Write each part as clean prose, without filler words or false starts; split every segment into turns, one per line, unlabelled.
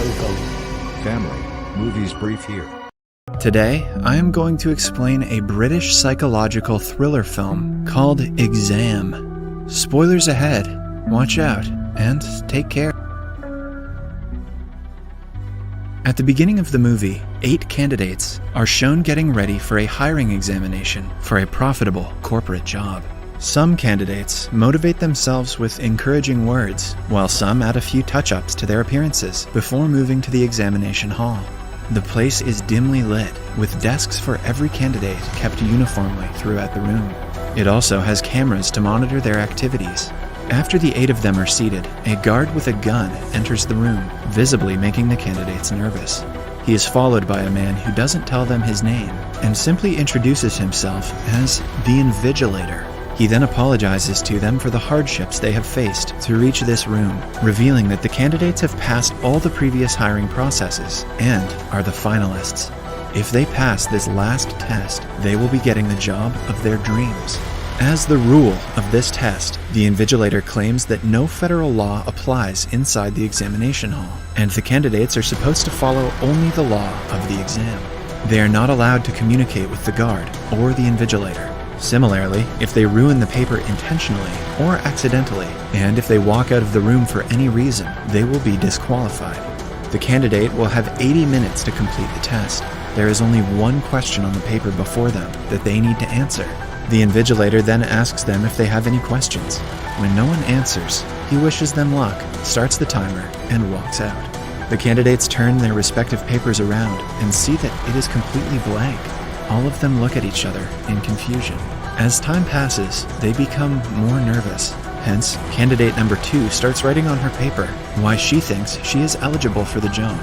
welcome.
Family, Movies Brief here.
Today, I am going to explain a British psychological thriller film called Exam. Spoilers ahead, watch out, and take care. At the beginning of the movie, 8 candidates are shown getting ready for a hiring examination for a profitable corporate job. Some candidates motivate themselves with encouraging words, while some add a few touch-ups to their appearances before moving to the examination hall. The place is dimly lit, with desks for every candidate kept uniformly throughout the room. It also has cameras to monitor their activities. After the 8 of them are seated, a guard with a gun enters the room, visibly making the candidates nervous. He is followed by a man who doesn't tell them his name and simply introduces himself as the Invigilator. He then apologizes to them for the hardships they have faced to reach this room, revealing that the candidates have passed all the previous hiring processes and are the finalists. If they pass this last test, they will be getting the job of their dreams. As the rule of this test, the Invigilator claims that no federal law applies inside the examination hall, and the candidates are supposed to follow only the law of the exam. They are not allowed to communicate with the guard or the Invigilator. Similarly, if they ruin the paper intentionally or accidentally, and if they walk out of the room for any reason, they will be disqualified. The candidate will have 80 minutes to complete the test. There is only one question on the paper before them that they need to answer. The Invigilator then asks them if they have any questions. When no one answers, he wishes them luck, starts the timer, and walks out. The candidates turn their respective papers around and see that it is completely blank. All of them look at each other in confusion. As time passes, they become more nervous. Hence, candidate number 2 starts writing on her paper why she thinks she is eligible for the job.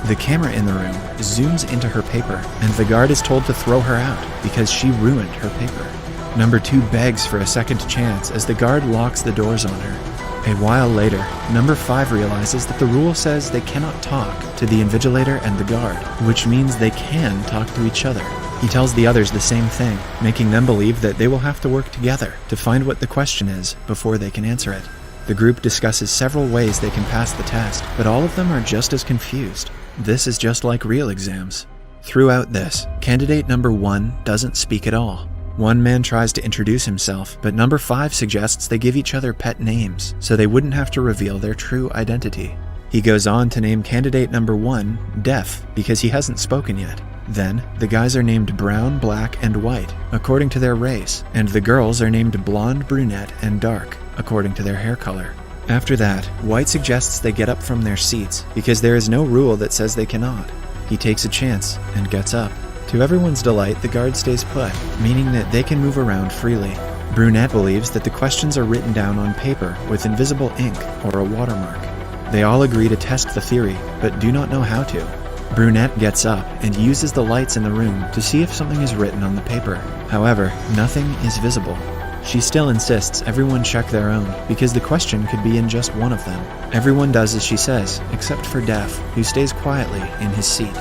The camera in the room zooms into her paper, and the guard is told to throw her out because she ruined her paper. Number 2 begs for a second chance as the guard locks the doors on her. A while later, number 5 realizes that the rule says they cannot talk to the Invigilator and the guard, which means they can talk to each other. He tells the others the same thing, making them believe that they will have to work together to find what the question is before they can answer it. The group discusses several ways they can pass the test, but all of them are just as confused. This is just like real exams. Throughout this, candidate number 1 doesn't speak at all. One man tries to introduce himself, but number 5 suggests they give each other pet names so they wouldn't have to reveal their true identity. He goes on to name candidate number 1 Deaf because he hasn't spoken yet. Then, the guys are named brown, black, and white, according to their race, and the girls are named blonde, brunette, and dark, according to their hair color. After that, White suggests they get up from their seats because there is no rule that says they cannot. He takes a chance and gets up. To everyone's delight, the guard stays put, meaning that they can move around freely. Brunette believes that the questions are written down on paper with invisible ink or a watermark. They all agree to test the theory, but do not know how to. Brunette gets up and uses the lights in the room to see if something is written on the paper. However, nothing is visible. She still insists everyone check their own, because the question could be in just one of them. Everyone does as she says, except for Deaf, who stays quietly in his seat.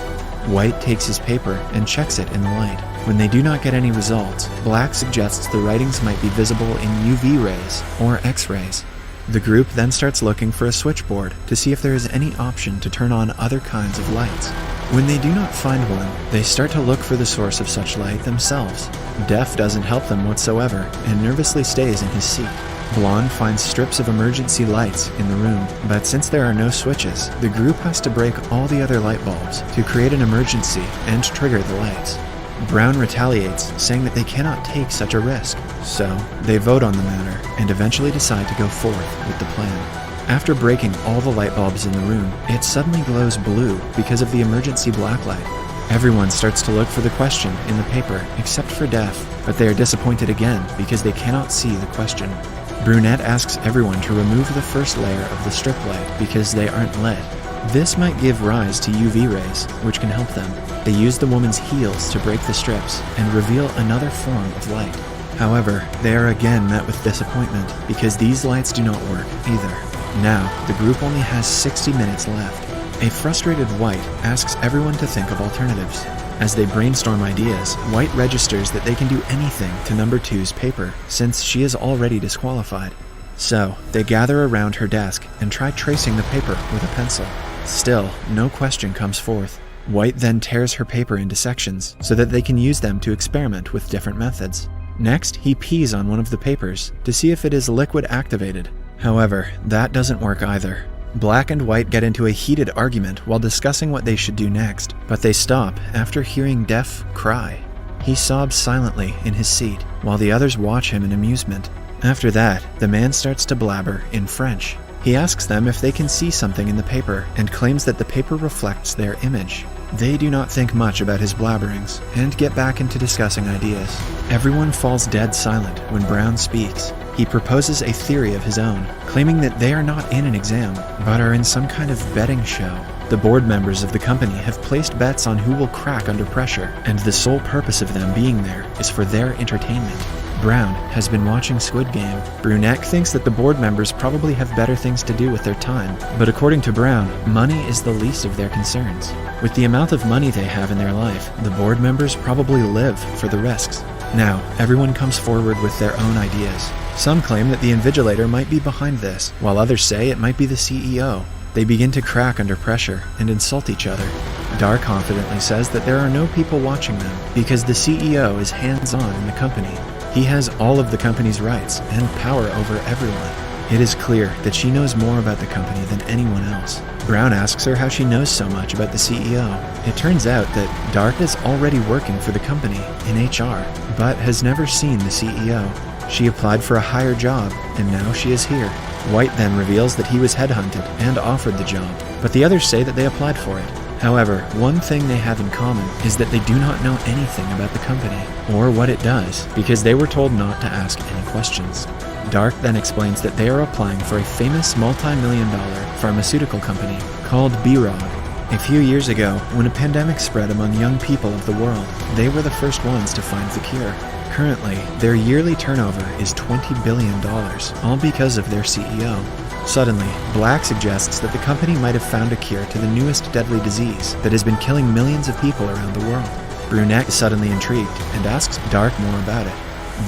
White takes his paper and checks it in the light. When they do not get any results, Black suggests the writings might be visible in UV rays or X-rays. The group then starts looking for a switchboard to see if there is any option to turn on other kinds of lights. When they do not find one, they start to look for the source of such light themselves. Deaf doesn't help them whatsoever and nervously stays in his seat. Blonde finds strips of emergency lights in the room, but since there are no switches, the group has to break all the other light bulbs to create an emergency and trigger the lights. Brown retaliates, saying that they cannot take such a risk, so they vote on the matter and eventually decide to go forth with the plan. After breaking all the light bulbs in the room, it suddenly glows blue because of the emergency blacklight. Everyone starts to look for the question in the paper except for Deaf, but they are disappointed again because they cannot see the question. Brunette asks everyone to remove the first layer of the strip light because they aren't lit. This might give rise to UV rays, which can help them. They use the woman's heels to break the strips and reveal another form of light. However, they are again met with disappointment because these lights do not work either. Now, the group only has 60 minutes left. A frustrated White asks everyone to think of alternatives. As they brainstorm ideas, White registers that they can do anything to number 2's paper, since she is already disqualified. So, they gather around her desk and try tracing the paper with a pencil. Still, no question comes forth. White then tears her paper into sections so that they can use them to experiment with different methods. Next, he pees on one of the papers to see if it is liquid activated. However, that doesn't work either. Black and White get into a heated argument while discussing what they should do next, but they stop after hearing Def cry. He sobs silently in his seat while the others watch him in amusement. After that, the man starts to blabber in French. He asks them if they can see something in the paper and claims that the paper reflects their image. They do not think much about his blabberings and get back into discussing ideas. Everyone falls dead silent when Brown speaks. He proposes a theory of his own, claiming that they are not in an exam, but are in some kind of betting show. The board members of the company have placed bets on who will crack under pressure, and the sole purpose of them being there is for their entertainment. Brown has been watching Squid Game. Brunette thinks that the board members probably have better things to do with their time, but according to Brown, money is the least of their concerns. With the amount of money they have in their life, the board members probably live for the risks. Now, everyone comes forward with their own ideas. Some claim that the Invigilator might be behind this, while others say it might be the CEO. They begin to crack under pressure and insult each other. Dar confidently says that there are no people watching them because the CEO is hands-on in the company. He has all of the company's rights and power over everyone. It is clear that she knows more about the company than anyone else. Brown asks her how she knows so much about the CEO. It turns out that Dark is already working for the company in HR, but has never seen the CEO. She applied for a higher job, and now she is here. White then reveals that he was headhunted and offered the job, but the others say that they applied for it. However, one thing they have in common is that they do not know anything about the company, or what it does, because they were told not to ask any questions. Dark then explains that they are applying for a famous multi-million-dollar pharmaceutical company called B-Rod. A few years ago, when a pandemic spread among young people of the world, they were the first ones to find the cure. Currently, their yearly turnover is $20 billion, all because of their CEO. Suddenly, Black suggests that the company might have found a cure to the newest deadly disease that has been killing millions of people around the world. Brunette is suddenly intrigued and asks Dark more about it.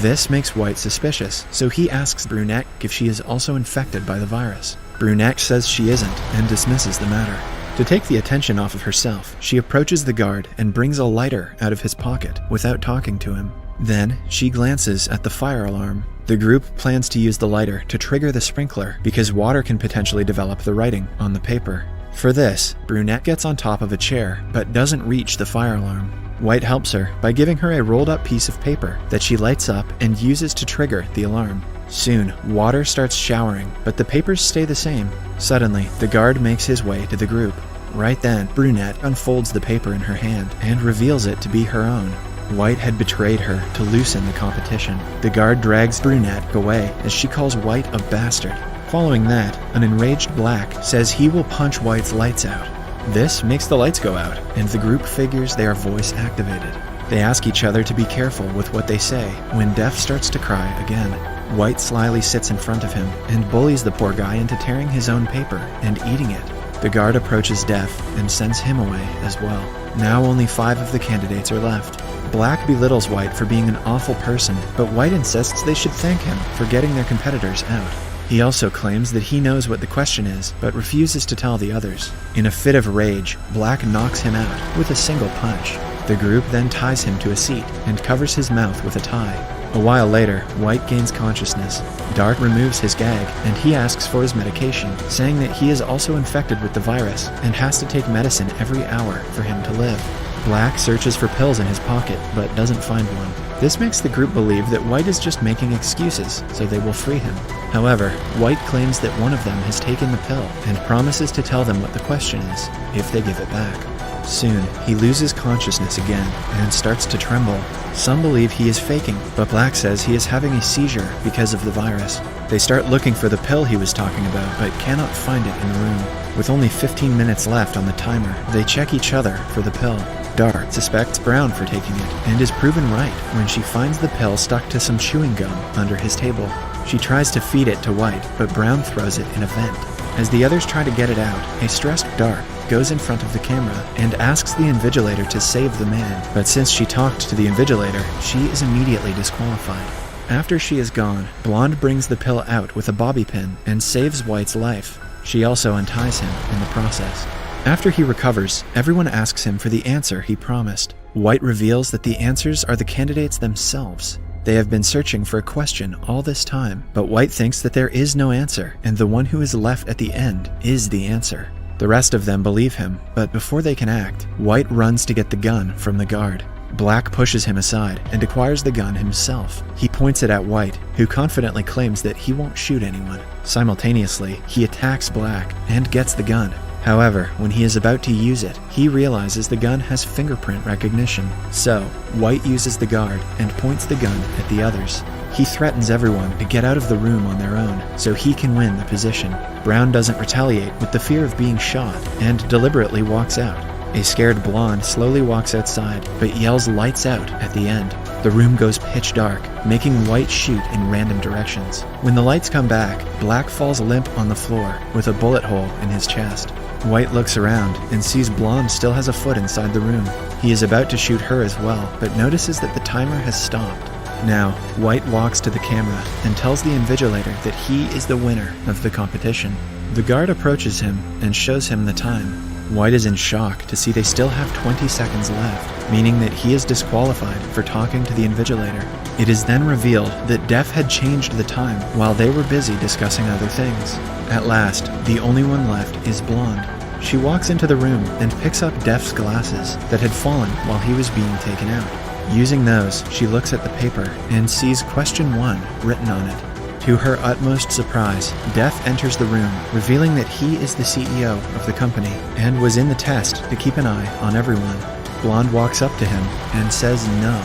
This makes White suspicious, so he asks Brunette if she is also infected by the virus. Brunette says she isn't and dismisses the matter. To take the attention off of herself, she approaches the guard and brings a lighter out of his pocket without talking to him. Then, she glances at the fire alarm. The group plans to use the lighter to trigger the sprinkler because water can potentially develop the writing on the paper. For this, Brunette gets on top of a chair but doesn't reach the fire alarm. White helps her by giving her a rolled-up piece of paper that she lights up and uses to trigger the alarm. Soon, water starts showering, but the papers stay the same. Suddenly, the guard makes his way to the group. Right then, Brunette unfolds the paper in her hand and reveals it to be her own. White had betrayed her to loosen the competition. The guard drags Brunette away as she calls White a bastard. Following that, an enraged Black says he will punch White's lights out. This makes the lights go out, and the group figures they are voice activated. They ask each other to be careful with what they say when Def starts to cry again. White slyly sits in front of him and bullies the poor guy into tearing his own paper and eating it. The guard approaches Def and sends him away as well. Now only 5 of the candidates are left. Black belittles White for being an awful person, but White insists they should thank him for getting their competitors out. He also claims that he knows what the question is, but refuses to tell the others. In a fit of rage, Black knocks him out with a single punch. The group then ties him to a seat and covers his mouth with a tie. A while later, White gains consciousness. Dark removes his gag, and he asks for his medication, saying that he is also infected with the virus and has to take medicine every hour for him to live. Black searches for pills in his pocket, but doesn't find one. This makes the group believe that White is just making excuses, so they will free him. However, White claims that one of them has taken the pill, and promises to tell them what the question is, if they give it back. Soon, he loses consciousness again, and starts to tremble. Some believe he is faking, but Black says he is having a seizure because of the virus. They start looking for the pill he was talking about, but cannot find it in the room. With only 15 minutes left on the timer, they check each other for the pill. Dark suspects Brown for taking it, and is proven right when she finds the pill stuck to some chewing gum under his table. She tries to feed it to White, but Brown throws it in a vent. As the others try to get it out, a stressed Dark goes in front of the camera and asks the Invigilator to save the man, but since she talked to the Invigilator, she is immediately disqualified. After she is gone, Blonde brings the pill out with a bobby pin and saves White's life. She also unties him in the process. After he recovers, everyone asks him for the answer he promised. White reveals that the answers are the candidates themselves. They have been searching for a question all this time, but White thinks that there is no answer, and the one who is left at the end is the answer. The rest of them believe him, but before they can act, White runs to get the gun from the guard. Black pushes him aside and acquires the gun himself. He points it at White, who confidently claims that he won't shoot anyone. Simultaneously, he attacks Black and gets the gun. However, when he is about to use it, he realizes the gun has fingerprint recognition. So, White uses the guard and points the gun at the others. He threatens everyone to get out of the room on their own, so he can win the position. Brown doesn't retaliate with the fear of being shot, and deliberately walks out. A scared blonde slowly walks outside, but yells "lights out" at the end. The room goes pitch dark, making White shoot in random directions. When the lights come back, Black falls limp on the floor, with a bullet hole in his chest. White looks around and sees Blonde still has a foot inside the room. He is about to shoot her as well, but notices that the timer has stopped. Now, White walks to the camera and tells the invigilator that he is the winner of the competition. The guard approaches him and shows him the time. White is in shock to see they still have 20 seconds left, meaning that he is disqualified for talking to the invigilator. It is then revealed that Def had changed the time while they were busy discussing other things. At last, the only one left is Blonde. She walks into the room and picks up Def's glasses that had fallen while he was being taken out. Using those, she looks at the paper and sees question 1 written on it. To her utmost surprise, Def enters the room, revealing that he is the CEO of the company and was in the test to keep an eye on everyone. Blonde walks up to him and says no.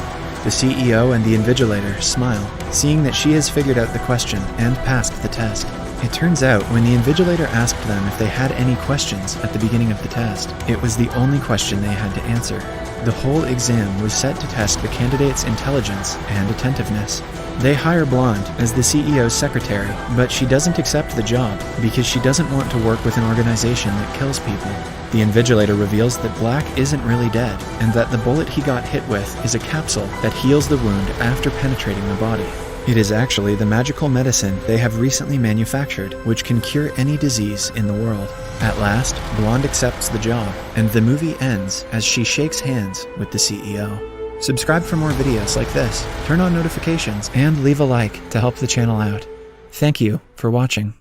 The CEO and the invigilator smile, seeing that she has figured out the question and passed the test. It turns out when the invigilator asked them if they had any questions at the beginning of the test, it was the only question they had to answer. The whole exam was set to test the candidate's intelligence and attentiveness. They hire Blonde as the CEO's secretary, but she doesn't accept the job because she doesn't want to work with an organization that kills people. The invigilator reveals that Black isn't really dead, and that the bullet he got hit with is a capsule that heals the wound after penetrating the body. It is actually the magical medicine they have recently manufactured, which can cure any disease in the world. At last, Blonde accepts the job, and the movie ends as she shakes hands with the CEO. Subscribe for more videos like this, turn on notifications, and leave a like to help the channel out. Thank you for watching.